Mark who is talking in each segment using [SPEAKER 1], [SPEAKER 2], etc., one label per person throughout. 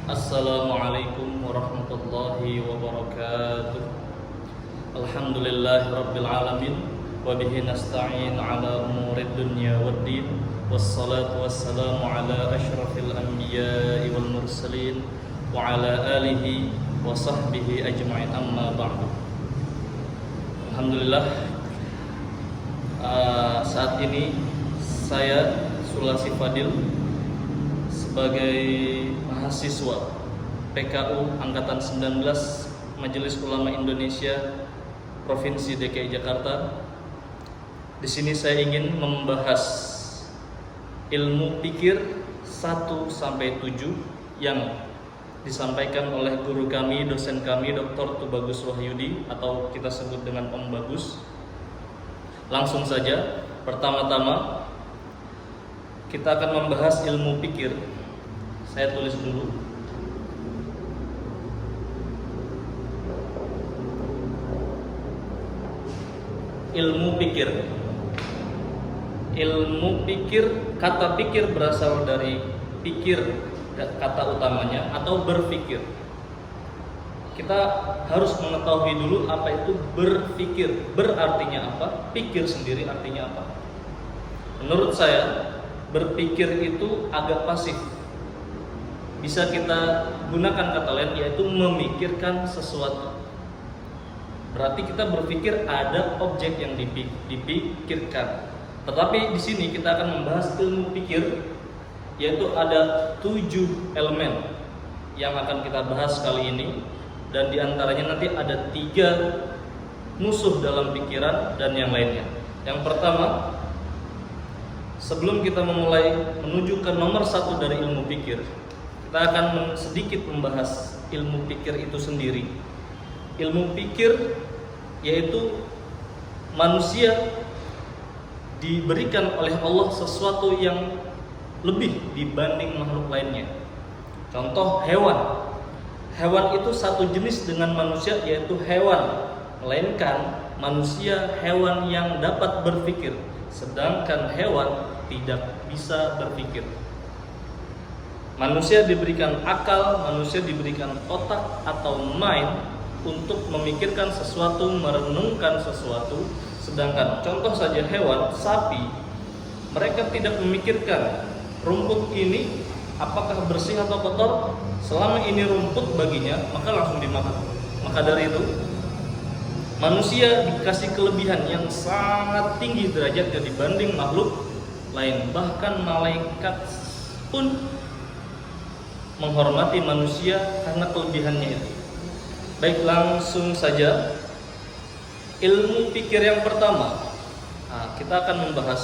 [SPEAKER 1] Assalamualaikum warahmatullahi wabarakatuh. Alhamdulillahi rabbil alamin. Wabihi nasta'in ala umurid dunya waddin. Wassalatu wassalamu ala ashrafil anbiya'i wal mursalin wa ala alihi wa sahbihi ajma'in, amma ba'du. Alhamdulillah, saat ini saya Sulasi Fadil sebagai mahasiswa PKU Angkatan 19 Majelis Ulama Indonesia Provinsi DKI Jakarta. Di sini saya ingin membahas ilmu pikir 1 sampai 7 yang disampaikan oleh guru kami, dosen kami, Dr. Tubagus Wahyudi, atau kita sebut dengan Om Bagus. Langsung saja, pertama-tama kita akan membahas ilmu pikir. Saya tulis dulu. Ilmu pikir. Ilmu pikir, kata pikir berasal dari pikir, kata utamanya, atau berpikir. Kita harus mengetahui dulu apa itu berpikir. Berartinya apa? Pikir sendiri artinya apa? Menurut saya, berpikir itu agak pasif. Bisa kita gunakan kata lain, yaitu memikirkan sesuatu. Berarti kita berpikir ada objek yang dipikirkan. Tetapi di sini kita akan membahas ilmu pikir, yaitu ada 7 elemen yang akan kita bahas kali ini. Dan diantaranya nanti ada 3 musuh dalam pikiran dan yang lainnya. Yang pertama, sebelum kita memulai menuju ke nomor 1 dari ilmu pikir, kita akan sedikit membahas ilmu pikir itu sendiri. Ilmu pikir yaitu manusia diberikan oleh Allah sesuatu yang lebih dibanding makhluk lainnya. Contoh hewan. Hewan itu satu jenis dengan manusia, yaitu hewan. Melainkan manusia hewan yang dapat berpikir, sedangkan hewan tidak bisa berpikir. Manusia diberikan akal, manusia diberikan otak atau mind untuk memikirkan sesuatu, merenungkan sesuatu. Sedangkan contoh saja hewan, sapi, mereka tidak memikirkan rumput ini apakah bersih atau kotor. Selama ini rumput baginya, maka langsung dimakan. Maka dari itu, manusia dikasih kelebihan yang sangat tinggi derajatnya dibanding makhluk lain. Bahkan malaikat pun menghormati manusia karena kelebihannya itu. Baik, langsung saja ilmu pikir yang pertama. Kita akan membahas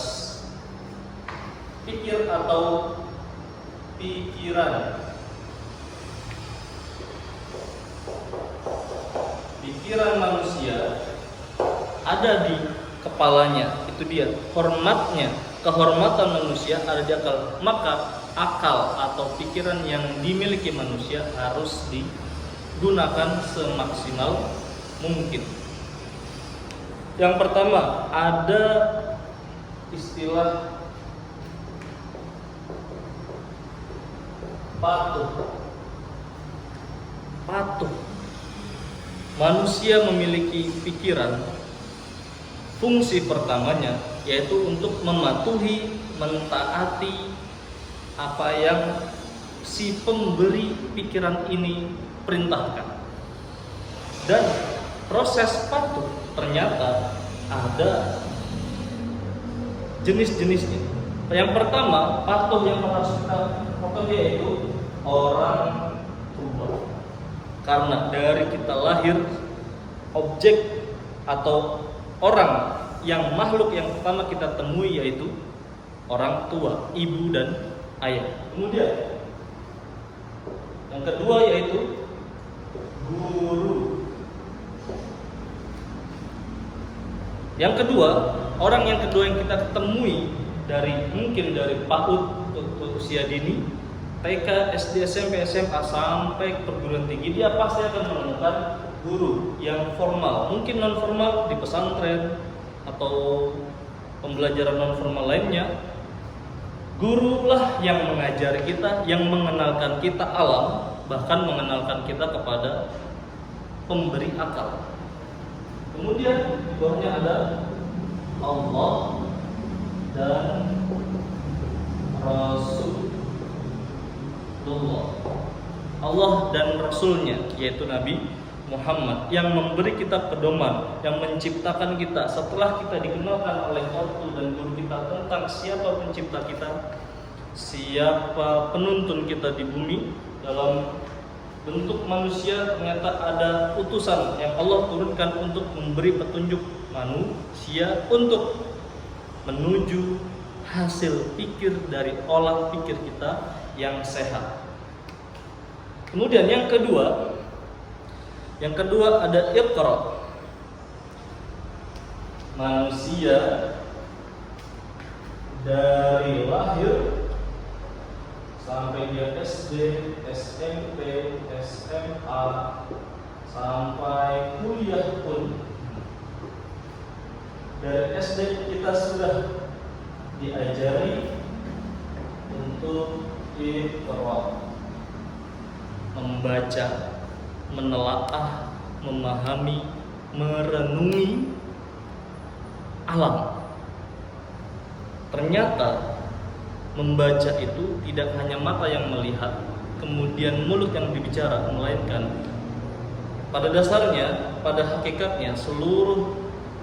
[SPEAKER 1] pikir atau pikiran. Pikiran manusia ada di kepalanya, itu dia hormatnya. Kehormatan manusia ada di akal. Maka akal atau pikiran yang dimiliki manusia harus digunakan semaksimal mungkin. Yang pertama, ada istilah patuh. Patuh. Manusia memiliki pikiran. Fungsi pertamanya yaitu untuk mematuhi, mentaati apa yang si pemberi pikiran ini perintahkan. Dan proses patuh ternyata ada jenis-jenisnya. Yang pertama, patuh yang harus kita patuhi yaitu orang tua. Karena dari kita lahir, objek atau orang yang makhluk yang pertama kita temui yaitu orang tua, ibu dan ayah. Kemudian yang kedua yaitu guru. Yang kedua, orang yang kedua yang kita temui mungkin dari PAUD untuk usia dini, TK, SD, SMP, SMA sampai perguruan tinggi, dia pasti akan menemukan guru yang formal, mungkin non formal di pesantren atau pembelajaran non formal lainnya. Gurulah yang mengajari kita, yang mengenalkan kita alam, bahkan mengenalkan kita kepada pemberi akal. Kemudian di bawahnya ada Allah dan Rasulullah. Allah dan Rasulnya, yaitu Nabi Muhammad, yang memberi kita pedoman, yang menciptakan kita setelah kita dikenalkan oleh ortu dan guru kita tentang siapa pencipta kita, siapa penuntun kita di bumi dalam bentuk manusia. Ternyata ada utusan yang Allah turunkan untuk memberi petunjuk manusia untuk menuju hasil pikir dari olah pikir kita yang sehat. Kemudian yang kedua ada Iqra. Manusia dari lahir sampai dia SD, SMP, SMA, sampai kuliah pun, dari SD kita sudah diajari untuk Iqra, membaca, menelaah, memahami, merenungi alam. Ternyata membaca itu tidak hanya mata yang melihat, kemudian mulut yang berbicara, melainkan pada dasarnya, pada hakikatnya seluruh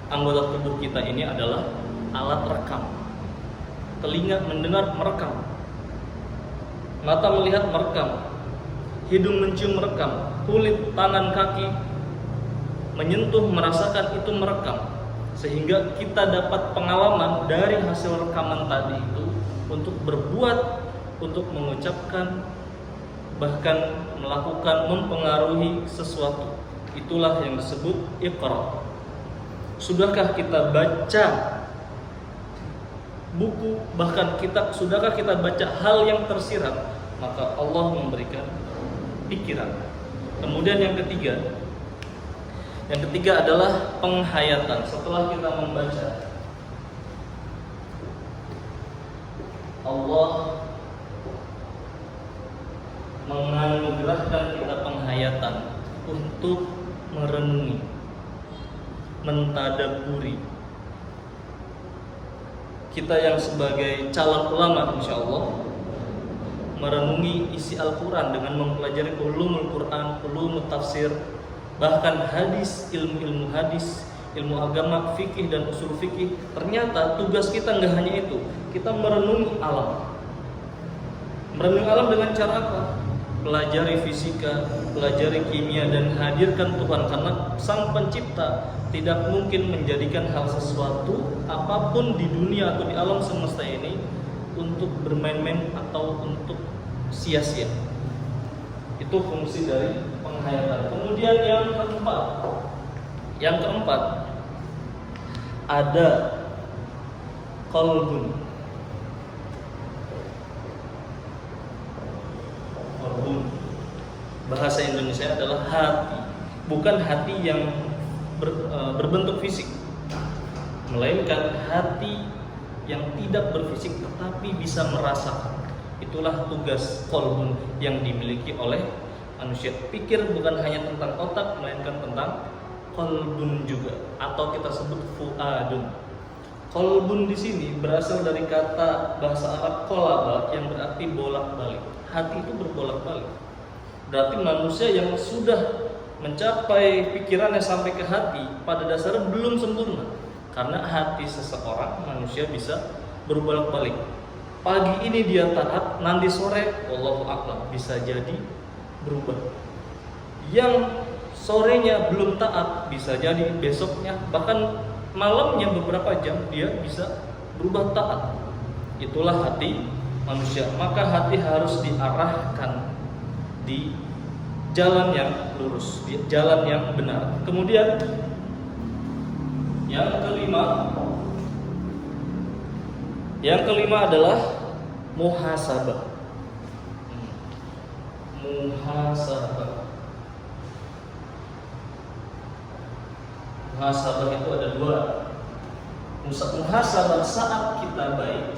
[SPEAKER 1] anggota tubuh kita ini adalah alat rekam. Telinga mendengar, merekam. Mata melihat, merekam. Hidung mencium, merekam. Kulit, tangan, kaki menyentuh, merasakan, itu merekam. Sehingga kita dapat pengalaman dari hasil rekaman tadi itu untuk berbuat, untuk mengucapkan, bahkan melakukan, mempengaruhi sesuatu. Itulah yang disebut Iqra. Sudahkah kita baca buku, bahkan sudahkah kita baca hal yang tersirat? Maka Allah memberikan pikiran. Kemudian yang ketiga adalah penghayatan. Setelah kita membaca, Allah menganugerahkan kita penghayatan untuk merenungi, mentadaburi. Kita yang sebagai calon ulama, insya Allah, merenungi isi Al-Quran dengan mempelajari ulumul Quran, ulumul tafsir, bahkan hadis, ilmu hadis, ilmu agama, fikih dan usul fikih. Ternyata tugas kita nggak hanya itu, kita merenungi alam. Merenungi alam dengan cara apa? Pelajari fisika, pelajari kimia, dan hadirkan Tuhan, karena Sang Pencipta tidak mungkin menjadikan hal sesuatu apapun di dunia atau di alam semesta ini untuk bermain-main atau untuk sia-sia. Itu fungsi dari penghayatan. Kemudian yang keempat ada qalbun. Bahasa Indonesia adalah hati. Bukan hati yang berbentuk fisik, melainkan hati yang tidak berfisik tetapi bisa merasakan. Itulah tugas qalbun yang dimiliki oleh manusia. Pikir bukan hanya tentang otak, melainkan tentang qalbun juga, atau kita sebut fuadun. Qalbun di sini berasal dari kata bahasa Arab qalaba yang berarti bolak-balik. Hati itu berbolak-balik. Berarti manusia yang sudah mencapai pikirannya sampai ke hati pada dasarnya belum sempurna. Karena hati seseorang, manusia bisa berbolak-balik. Pagi ini dia taat, nanti sore wallahu a'lam bisa jadi berubah. Yang sorenya belum taat bisa jadi besoknya, bahkan malamnya beberapa jam dia bisa berubah taat. Itulah hati manusia. Maka hati harus diarahkan di jalan yang lurus, di jalan yang benar. Kemudian yang kelima adalah muhasabah. Muhasabah itu ada dua. Muhasabah saat kita baik,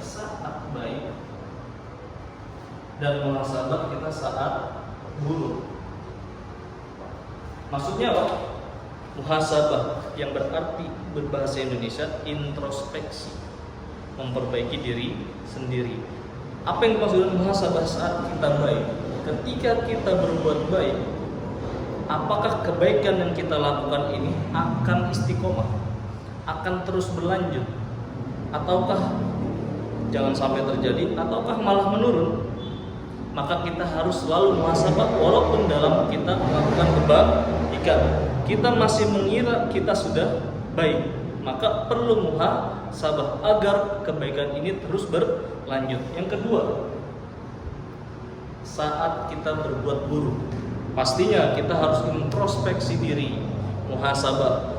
[SPEAKER 1] dan muhasabah kita saat buruk. Maksudnya apa? Muhasabah yang berarti berbahasa Indonesia introspeksi, memperbaiki diri sendiri. Apa yang dimaksud dengan muhasabah saat kita baik? Ketika kita berbuat baik, apakah kebaikan yang kita lakukan ini akan istiqomah, akan terus berlanjut, ataukah jangan sampai terjadi, ataukah malah menurun? Maka kita harus selalu muhasabah walaupun dalam kita melakukan kebaikan kita masih mengira kita sudah baik, maka perlu muhasabah agar kebaikan ini terus berlanjut. Yang kedua, saat kita berbuat buruk, pastinya kita harus introspeksi diri, muhasabah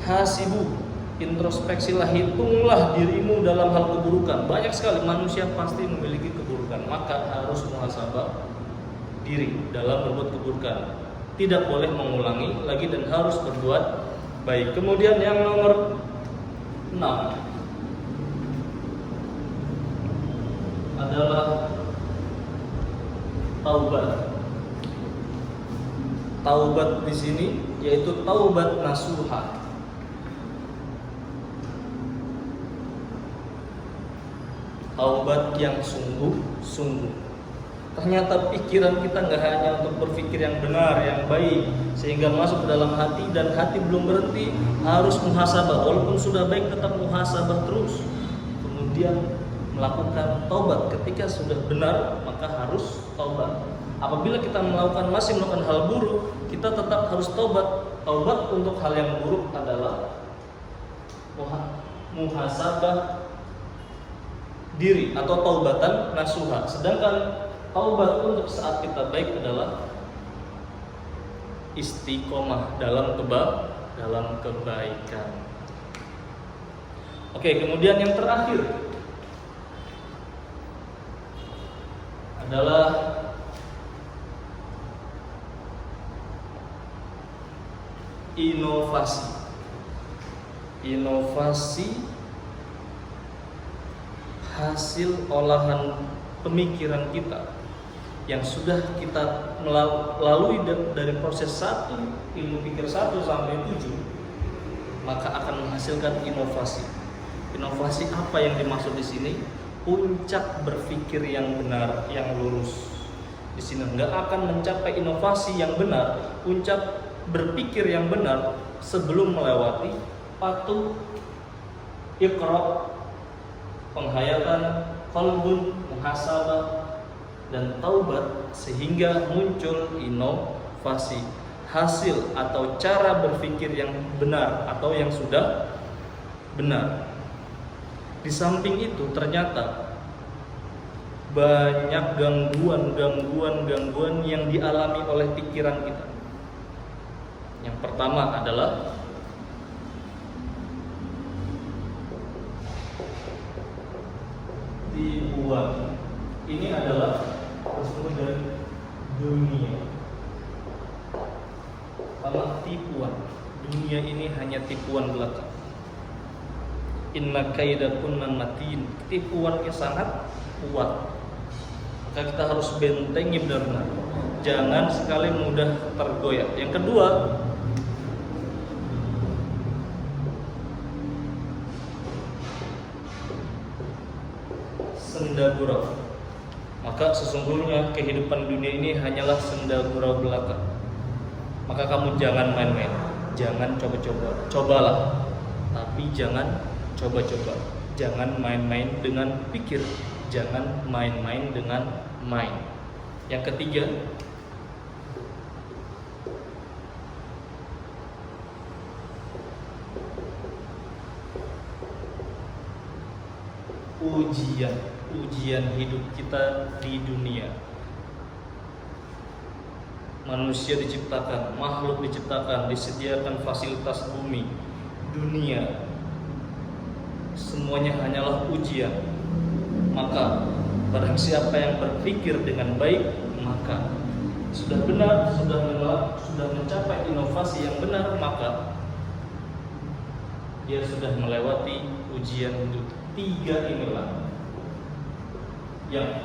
[SPEAKER 1] hasibu, introspeksilah, hitunglah dirimu dalam hal keburukan. Banyak sekali manusia pasti memiliki keburukan, maka harus muhasabah diri dalam berbuat keburukan. Tidak boleh mengulangi lagi dan harus berbuat baik. Kemudian yang nomor 6 adalah taubat. Taubat di sini yaitu taubat nasuha. Taubat yang sungguh-sungguh. Ternyata pikiran kita nggak hanya untuk berpikir yang benar, yang baik, sehingga masuk ke dalam hati dan hati belum berhenti, harus muhasabah. Walaupun sudah baik tetap muhasabah terus. Kemudian melakukan taubat. Ketika sudah benar maka harus taubat. Apabila kita masih melakukan hal buruk, kita tetap harus taubat. Taubat untuk hal yang buruk adalah muhasabah diri atau taubatan nasuha. Sedangkan taubat untuk saat kita baik adalah istiqomah dalam kebaikan. Oke, kemudian yang terakhir adalah inovasi. Inovasi hasil olahan pemikiran kita yang sudah kita melalui dari proses 1, ilmu pikir 1 sampai 7, maka akan menghasilkan inovasi. Inovasi apa yang dimaksud di sini? Puncak berpikir yang benar, yang lurus. Di sini nggak akan mencapai inovasi yang benar, puncak berpikir yang benar sebelum melewati patuh, iqra, penghayatan, qalbun, muhasabah, dan taubat, sehingga muncul inovasi, hasil atau cara berpikir yang benar atau yang sudah benar. Di samping itu ternyata banyak gangguan yang dialami oleh pikiran kita. Yang pertama adalah tipuan. Ini adalah bersumber dari dunia. Pertama, tipuan. Dunia ini hanya tipuan belaka. Inna kaidakunna matin. Tipuannya sangat kuat. Maka kita harus bentengi benar-benar. Jangan sekali mudah tergoyah. Yang kedua, senda gurau. Maka sesungguhnya kehidupan dunia ini hanyalah senda gurau belaka. Maka kamu jangan main-main, jangan coba-coba. Cobalah, tapi jangan coba-coba. Jangan main-main dengan pikir, jangan main-main dengan main. Yang ketiga, ujian hidup kita di dunia. Manusia diciptakan, makhluk diciptakan, disediakan fasilitas bumi, dunia, semuanya hanyalah ujian. Maka barang siapa yang berpikir dengan baik, maka sudah benar, sudah mencapai inovasi yang benar, maka dia sudah melewati ujian hidup. 3 inilah yang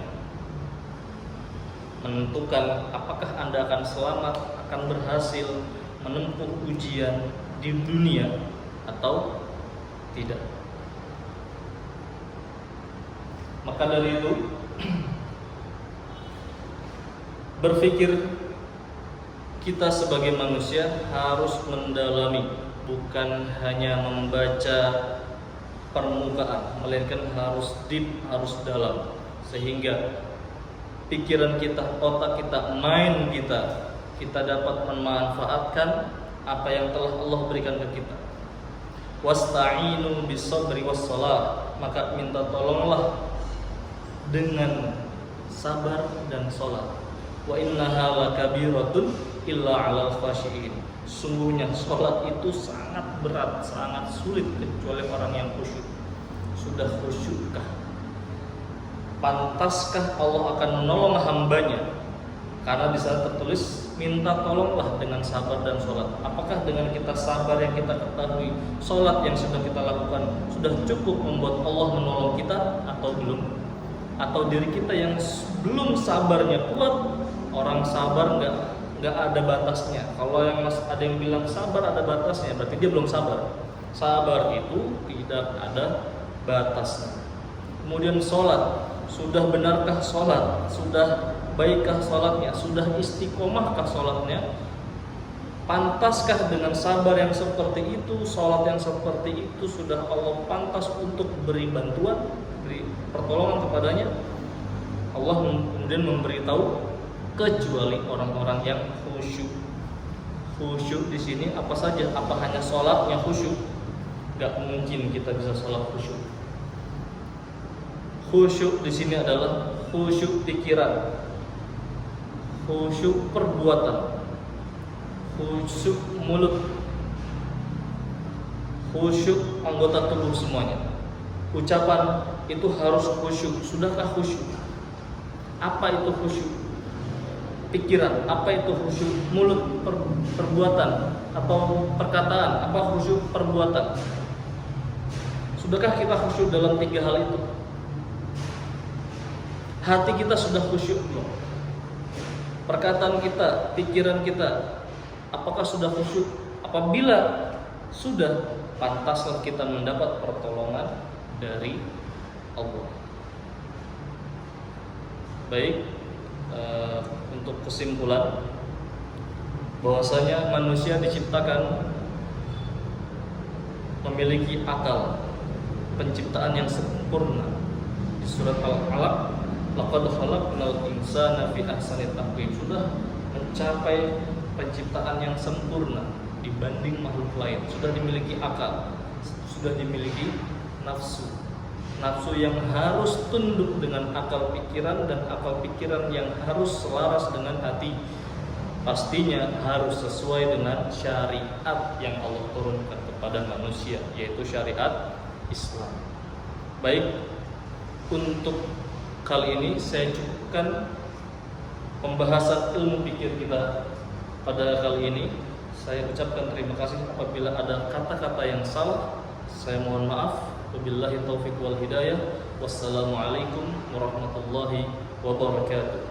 [SPEAKER 1] menentukan apakah Anda akan selamat, akan berhasil menempuh ujian di dunia atau tidak. Maka dari itu, berpikir kita sebagai manusia harus mendalami, bukan hanya membaca permukaan, melainkan harus deep, harus dalam, sehingga pikiran kita, otak kita, mind kita dapat memanfaatkan apa yang telah Allah berikan ke kita. Wasta'inu bis-sabri was-shalah, maka minta tolonglah dengan sabar dan salat. Wa innaha lakabiratun illa 'alal khashiyin. Sungguhnya salat itu sangat berat, sangat sulit kecuali orang yang khusyuk. Sudah khusyukkah? Pantaskah Allah akan menolong hambanya? Karena di sana tertulis minta tolonglah dengan sabar dan sholat. Apakah dengan kita sabar yang kita ketahui, sholat yang sudah kita lakukan sudah cukup membuat Allah menolong kita atau belum? Atau diri kita yang belum sabarnya kuat? Orang sabar nggak ada batasnya. Kalau yang ada yang bilang sabar ada batasnya, berarti dia belum sabar. Sabar itu tidak ada batasnya. Kemudian sholat, sudah benarkah sholat? Sudah baikkah sholatnya? Sudah istiqomahkah sholatnya? Pantaskah dengan sabar yang seperti itu, sholat yang seperti itu sudah Allah pantas untuk beri bantuan, beri pertolongan kepadanya? Allah kemudian memberitahu kecuali orang-orang yang khusyuk. Khusyuk di sini apa saja? Apa hanya sholatnya khusyuk? Gak mungkin kita bisa sholat khusyuk. Khusyuk di sini adalah khusyuk pikiran, khusyuk perbuatan, khusyuk mulut, khusyuk anggota tubuh semuanya. Ucapan itu harus khusyuk. Sudahkah khusyuk? Apa itu khusyuk? Pikiran, apa itu khusyuk? Mulut, perbuatan atau perkataan, apa khusyuk perbuatan? Sudahkah kita khusyuk dalam 3 hal itu? Hati kita sudah khusyuk belum? Perkataan kita, pikiran kita, apakah sudah khusyuk? Apabila sudah, pantaslah kita mendapat pertolongan dari Allah. Baik, untuk kesimpulan, bahwasanya manusia diciptakan memiliki akal, penciptaan yang sempurna. Di surat Al-Alaq, laqad khalaqnal insana fi ahsani taqwim, sudah mencapai penciptaan yang sempurna dibanding makhluk lain. Sudah dimiliki akal, sudah dimiliki nafsu. Nafsu yang harus tunduk dengan akal pikiran, dan akal pikiran yang harus selaras dengan hati. Pastinya harus sesuai dengan syariat yang Allah turunkan kepada manusia, yaitu syariat Islam. Baik, untuk kali ini saya cukupkan pembahasan ilmu pikir kita pada kali ini. Saya ucapkan terima kasih. Apabila ada kata-kata yang salah, saya mohon maaf. Wabillahi taufiq wal hidayah. Wassalamualaikum warahmatullahi wabarakatuh.